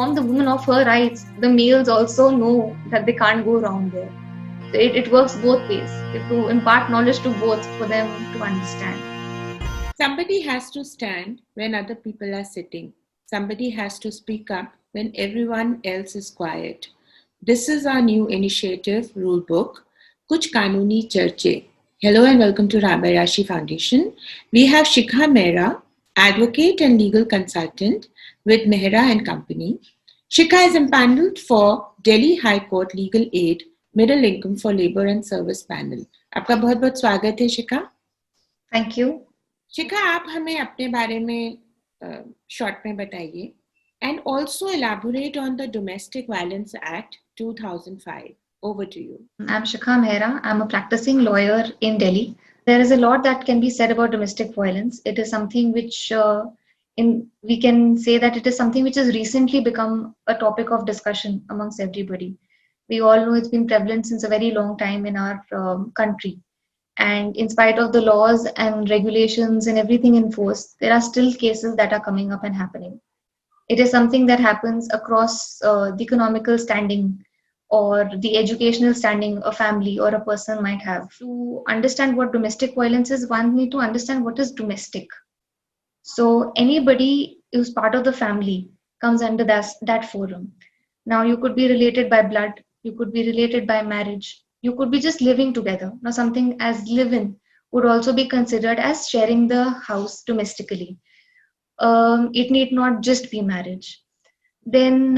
inform the woman of her rights, the males also know that they can't go wrong there. So it works both ways. You have to impart knowledge to both for them to understand. Somebody has to stand when other people are sitting. Somebody has to speak up when everyone else is quiet. This is our new initiative rulebook, Kuch Kanuni Charche. Hello and welcome to Rabbi Rashi Foundation. We have Shikha Mehra, advocate and legal consultant with Mehra and Company. Shikha is impaneled for Delhi High Court Legal Aid Middle Income for Labour and Service Panel. आपका बहुत बहुत स्वागत है शिखा. Thank you. शिखा, आप हमें अपने बारे में शॉर्ट में बताइए and also elaborate on the Domestic Violence Act 2005. Over to you. I'm Shikha Mehra. I'm a practicing lawyer in Delhi. There is a lot that can be said about domestic violence. It is something which we can say that it is something which has recently become a topic of discussion amongst everybody. We all know it's been prevalent since a very long time in our country. And in spite of the laws and regulations and everything in force, there are still cases that are coming up and happening. It is something that happens across the economical standing or the educational standing a family or a person might have. To understand what domestic violence is, one need to understand what is domestic. So anybody who's part of the family comes under that forum. Now you could be related by blood, you could be related by marriage, you could be just living together. Now something as live-in would also be considered as sharing the house domestically. It need not just be marriage. Then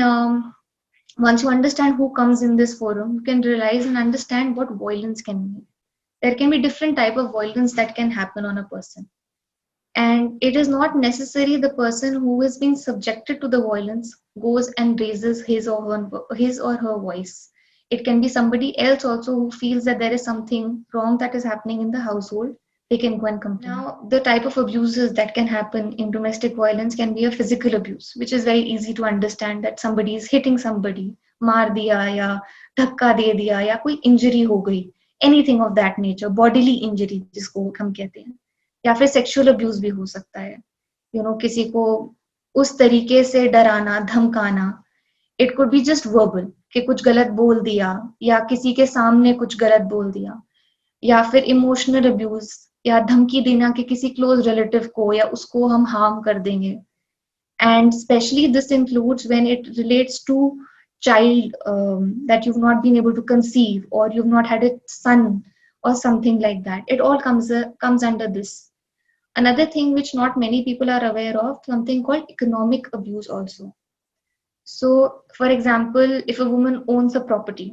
once you understand who comes in this forum, you can realize and understand what violence can mean. There can be different type of violence that can happen on a person. And it is not necessary the person who is being subjected to the violence goes and raises his or her voice. It can be somebody else also who feels that there is something wrong that is happening in the household. They can go and complain. Now, the type of abuses that can happen in domestic violence can be a physical abuse, which is very easy to understand that somebody is hitting somebody, maar diya ya dhakka de diya ya koi injury ho gayi, anything of that nature, bodily injury जिसको हम कहते हैं, या फिर sexual abuse भी हो सकता है. किसी को उस तरीके से डराना धमकाना. It could be just verbal कि कुछ गलत बोल दिया या किसी के सामने कुछ गलत बोल दिया, या फिर इमोशनल अब्यूज या धमकी देना कि किसी क्लोज रिलेटिव को या उसको हम हार्म कर देंगे. And specially this includes when it relates to child that you've not been able to conceive or you've not had a son or something like that. It all comes under this. Another thing which not many people are aware of, something called economic abuse also. So for example, if a woman owns a property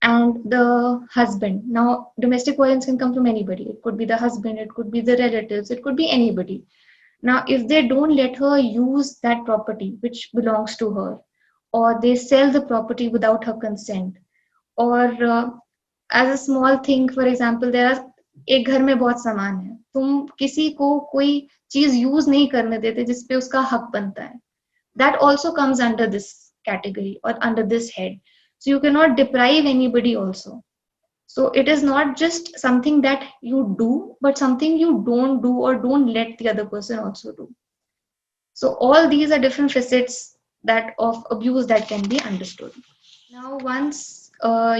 and the husband, now domestic violence can come from anybody. It could be the husband, it could be the relatives, it could be anybody. Now if they don't let her use that property which belongs to her, or they sell the property without her consent, or as a small thing, for example, there are एक घर में बहुत सामान है, तुम किसी को कोई चीज यूज नहीं करने देते जिसपे उसका हक बनता है. That also comes under this category or under this head. So you cannot deprive anybody also. So it is not just something that you do, but something you don't do or don't let the other person also do. So all these are different facets that of abuse that can be understood. Now once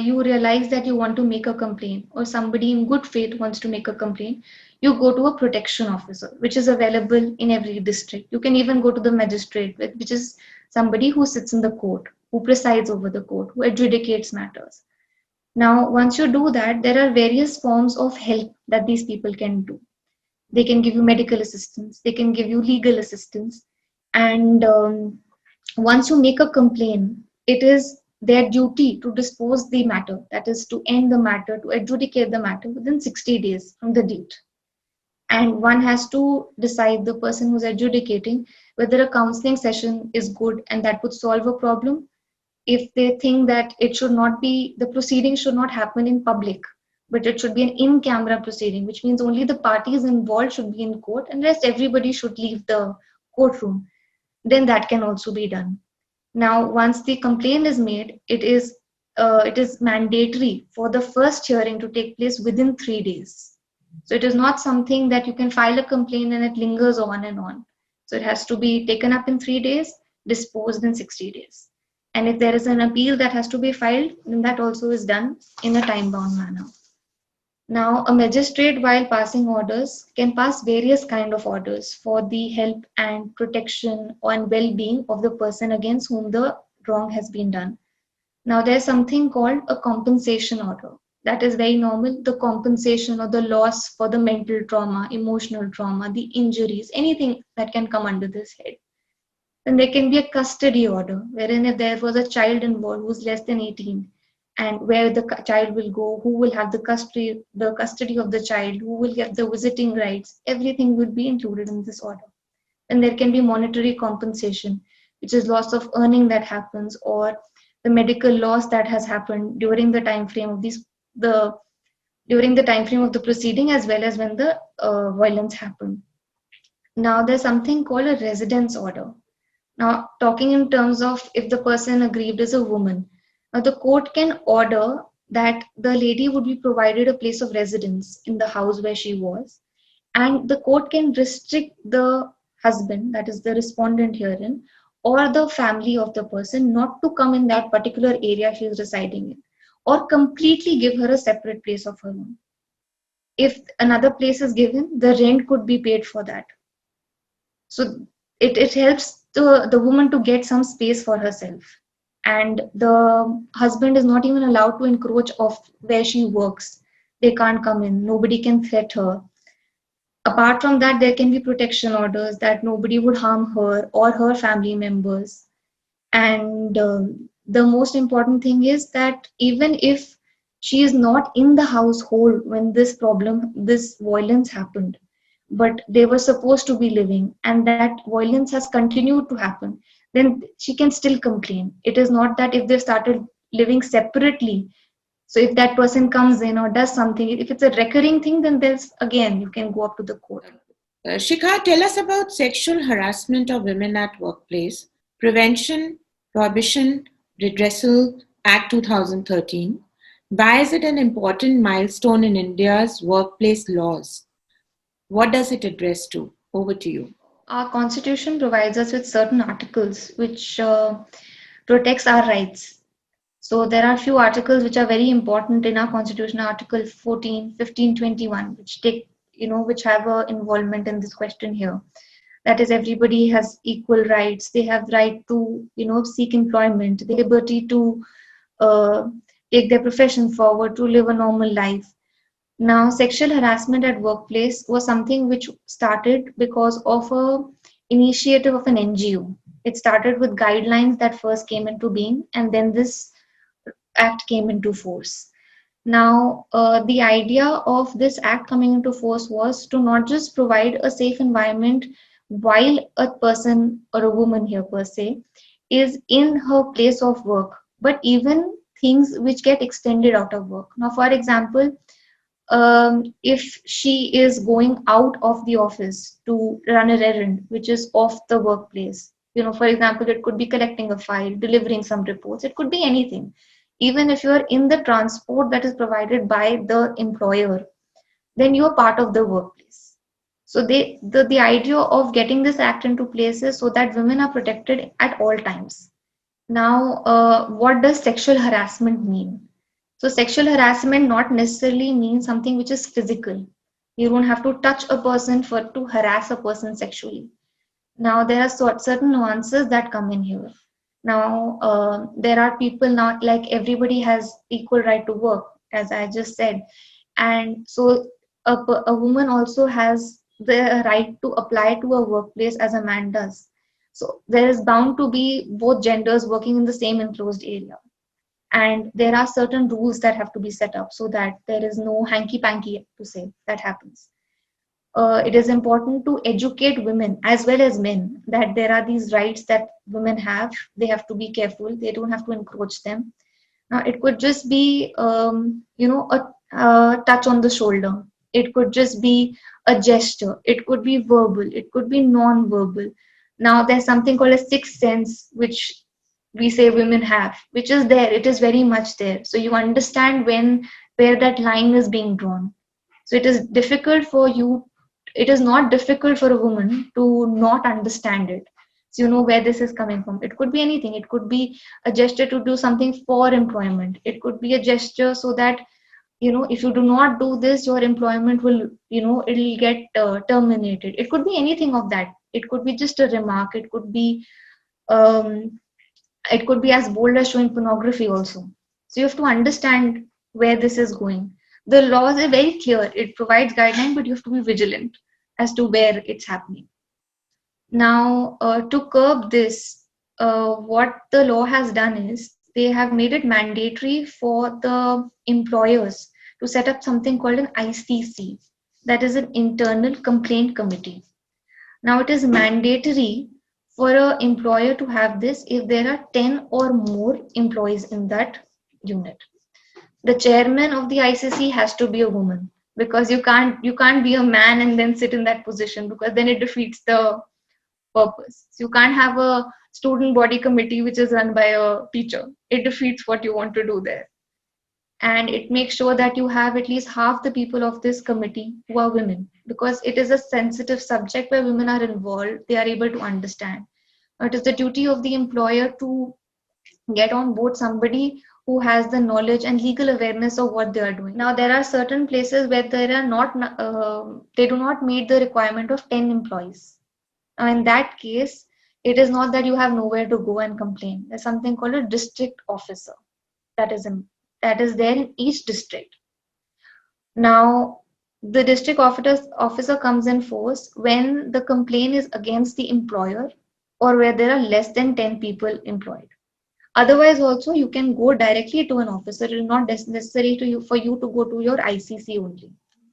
you realize that you want to make a complaint, or somebody in good faith wants to make a complaint, you go to a protection officer, which is available in every district. You can even go to the magistrate, which is somebody who sits in the court, who presides over the court, who adjudicates matters. Now once you do that, there are various forms of help that these people can do. They can give you medical assistance, they can give you legal assistance, and once you make a complaint, it is their duty to dispose the matter, that is to end the matter, to adjudicate the matter within 60 days from the date. And one has to decide, the person who's adjudicating, whether a counseling session is good and that would solve a problem. If they think that it should not be, the proceeding should not happen in public, but it should be an in-camera proceeding, which means only the parties involved should be in court and rest everybody should leave the courtroom, then that can also be done. Now once the complaint is made, it is mandatory for the first hearing to take place within 3 days. So it is not something that you can file a complaint and it lingers on and on. So it has to be taken up in 3 days, disposed in 60 days. And if there is an appeal that has to be filed, then that also is done in a time bound manner. Now, a magistrate, while passing orders, can pass various kind of orders for the help and protection and well-being of the person against whom the wrong has been done. Now, there's something called a compensation order. That is very normal. The compensation or the loss for the mental trauma, emotional trauma, the injuries, anything that can come under this head. Then there can be a custody order, wherein if there was a child involved who's less than 18, and where the child will go, who will have the custody of the child, who will get the visiting rights, everything would be included in this order. And there can be monetary compensation, which is loss of earning that happens, or the medical loss that has happened during the time frame of the proceeding, as well as when the violence happened. Now there's something called a residence order. Now, talking in terms of if the person aggrieved is a woman, now the court can order that the lady would be provided a place of residence in the house where she was, and the court can restrict the husband, that is the respondent herein, or the family of the person not to come in that particular area she is residing in, or completely give her a separate place of her own. If another place is given, the rent could be paid for that. So it helps the woman to get some space for herself. And the husband is not even allowed to encroach off where she works. They can't come in. Nobody can threat her. Apart from that, there can be protection orders that nobody would harm her or her family members. And the most important thing is that even if she is not in the household when this violence happened, but they were supposed to be living, and that violence has continued to happen, then she can still complain. It is not that if they started living separately, so if that person comes in or does something, if it's a recurring thing, then there's again, you can go up to the court. Shikha, tell us about sexual harassment of women at workplace, Prevention, Prohibition, Redressal Act 2013. Why is it an important milestone in India's workplace laws? What does it address to? Over to you. Our constitution provides us with certain articles which protects our rights. So there are few articles which are very important in our constitution, Article 14, 15, 21, which have a involvement in this question here. That is, everybody has equal rights. They have right to, seek employment, the liberty to take their profession forward, to live a normal life. Now, sexual harassment at workplace was something which started because of a initiative of an NGO. It started with guidelines that first came into being, and then this act came into force. Now, the idea of this act coming into force was to not just provide a safe environment while a person or a woman here per se is in her place of work, but even things which get extended out of work. Now, for example, if she is going out of the office to run an errand, which is off the workplace, for example, it could be collecting a file, delivering some reports, it could be anything. Even if you're in the transport that is provided by the employer, then you're part of the workplace. So the idea of getting this act into place is so that women are protected at all times. Now, what does sexual harassment mean? So sexual harassment not necessarily means something which is physical. You don't have to touch a person to harass a person sexually. Now there are certain nuances that come in here. Now there are people, not like everybody has equal right to work, as I just said, and so a woman also has the right to apply to a workplace as a man does. So there is bound to be both genders working in the same enclosed area. And there are certain rules that have to be set up so that there is no hanky-panky to say that happens. It is important to educate women as well as men that there are these rights that women have. They have to be careful. They don't have to encroach them. Now, it could just be, a touch on the shoulder. It could just be a gesture. It could be verbal. It could be non-verbal. Now, there's something called a sixth sense, which we say women have, which is there. It is very much there. So you understand where that line is being drawn. So it is difficult for you. It is not difficult for a woman to not understand it. So you know where this is coming from. It could be anything. It could be a gesture to do something for employment. It could be a gesture so that, you know, if you do not do this, your employment will, you know, it'll get terminated. It could be anything of that. It could be just a remark. Um, it could be as bold as showing pornography also. So you have to understand where this is going. The laws are very clear. It provides guidelines, but you have to be vigilant as to where it's happening. Now, to curb this, what the law has done is they have made it mandatory for the employers to set up something called an ICC, that is an internal complaint committee. Now, it is mandatory for an employer to have this if there are 10 or more employees in that unit. The chairman of the ICC has to be a woman, because you can't be a man and then sit in that position, because then it defeats the purpose. So you can't have a student body committee which is run by a teacher. It defeats what you want to do there. And it makes sure that you have at least half the people of this committee who are women, because it is a sensitive subject where women are involved. They are able to understand. It is the duty of the employer to get on board somebody who has the knowledge and legal awareness of what they are doing. Now, there are certain places where there are not, they do not meet the requirement of 10 employees. Now, in that case, it is not that you have nowhere to go and complain. There's something called a district officer that is there in each district. Now, the district officer comes in force when the complaint is against the employer or where there are less than 10 people employed. Otherwise, also you can go directly to an officer. It is not necessary for you to go to your ICC only.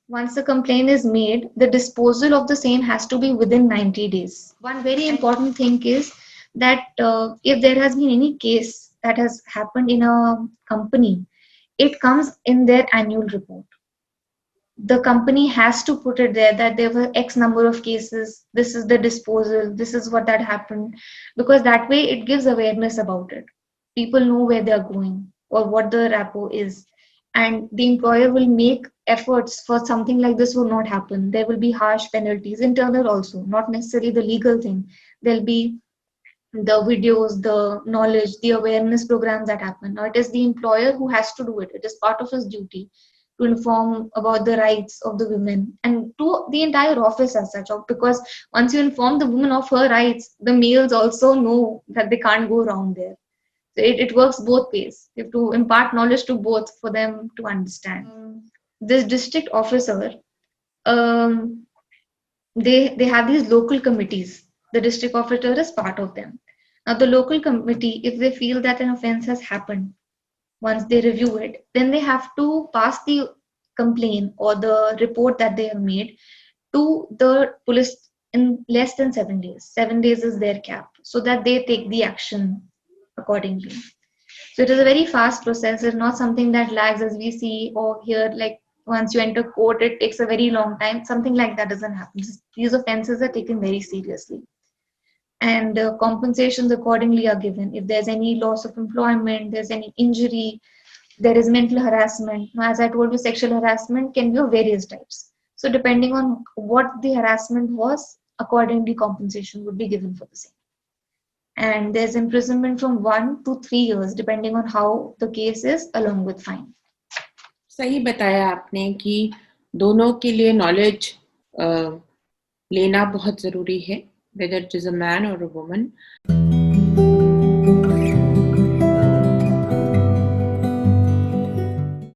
Once the complaint is made, the disposal of the same has to be within 90 days. One very important thing is that if there has been any case that has happened in a company, it comes in their annual report. The company has to put it there that there were X number of cases, this is the disposal, this is what that happened, because that way it gives awareness about it. People know where they are going or what the rapport is, and the employer will make efforts for something like this will not happen. There will be harsh penalties, internal also, not necessarily the legal thing. There'll be the videos, the knowledge, the awareness programs that happen. Now, it is the employer who has to do it. It is part of his duty to inform about the rights of the women and to the entire office as such. Because once you inform the woman of her rights, the males also know that they can't go wrong there. So it works both ways. You have to impart knowledge to both for them to understand. This district officer, um, they have these local committees. The district officer is part of them. Now, the local committee, if they feel that an offense has happened, once they review it, then they have to pass the complaint or the report that they have made to the police in less than 7 days. 7 days is their cap, so that they take the action accordingly. So it is a very fast process. It's not something that lags as we see or hear, like once you enter court, it takes a very long time. Something like that doesn't happen. These offenses are taken very seriously. And compensations accordingly are given. If there's any loss of employment, there's any injury, there is mental harassment. Now, as I told you, sexual harassment can be of various types. So depending on what the harassment was, accordingly compensation would be given for the same. And there's imprisonment from 1 to 3 years depending on how the case is, along with fine. सही बताया आपने कि दोनों के लिए knowledge लेना बहुत ज़रूरी है, whether it is a man or a woman.